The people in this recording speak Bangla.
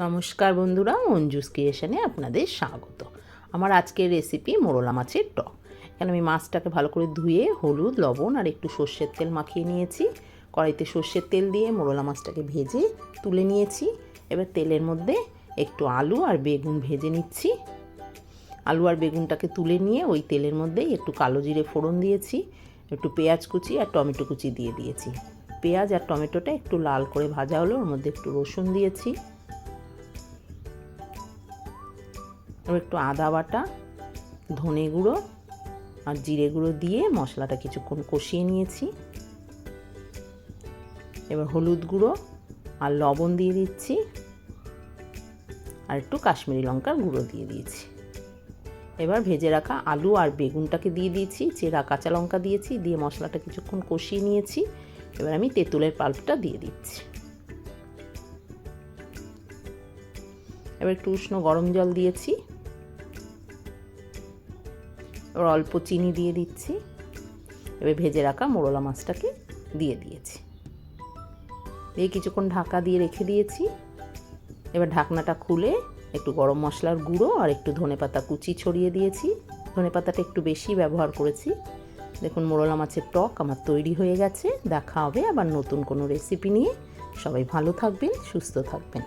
নমস্কার বন্ধুরা, মঞ্জুস ক্রিয়েশনে আপনাদের স্বাগত। আমার আজকের রেসিপি মোরলা মাছের টক। এখানে আমি মাছটাকে ভালো করে ধুয়ে হলুদ, লবণ আর একটু সর্ষের তেল মাখিয়ে নিয়েছি। কড়াইতে সর্ষের তেল দিয়ে মোরলা মাছটাকে ভেজে তুলে নিয়েছি। এবার তেলের মধ্যে একটু আলু আর বেগুন ভেজে নিচ্ছি। আলু আর বেগুনটাকে তুলে নিয়ে ওই তেলের মধ্যেই একটু কালো জিরে ফোড়ন দিয়েছি, একটু পেঁয়াজ কুচি আর টমেটো কুচি দিয়ে দিয়েছি। পেঁয়াজ আর টমেটোটা একটু লাল করে ভাজা হলো, ওর মধ্যে একটু রসুন দিয়েছি, এবার একটু আদা বাটা, ধনে গুঁড়ো আর জিরে গুঁড়ো দিয়ে মশলাটা কিছুক্ষণ কষিয়ে নিয়েছি। এবার হলুদ গুঁড়ো আর লবণ দিয়ে দিচ্ছি, আর একটু কাশ্মীরি লঙ্কার গুঁড়ো দিয়ে দিয়েছি। এবার ভেজে রাখা আলু আর বেগুনটাকে দিয়ে দিয়েছি, চেরা কাঁচা লঙ্কা দিয়েছি, দিয়ে মশলাটা কিছুক্ষণ কষিয়ে নিয়েছি। এবার আমি তেঁতুলের পাল্পটা দিয়ে দিচ্ছি। এবার একটু উষ্ণ গরম জল দিয়েছি, এবার অল্প চিনি দিয়ে দিচ্ছি। এবার ভেজে রাখা মোরলা মাছটাকে দিয়ে দিয়েছি, দিয়ে কিছুক্ষণ ঢাকা দিয়ে রেখে দিয়েছি। এবার ঢাকনাটা খুলে একটু গরম মশলার গুঁড়ো আর একটু ধনেপাতা কুচি ছড়িয়ে দিয়েছি। ধনেপাতাটা একটু বেশি ব্যবহার করেছি। দেখুন, মোরলা মাছের টক আমার তৈরি হয়ে গেছে। দেখা হবে আবার নতুন কোনো রেসিপি নিয়ে। সবাই ভালো থাকবেন, সুস্থ থাকবেন।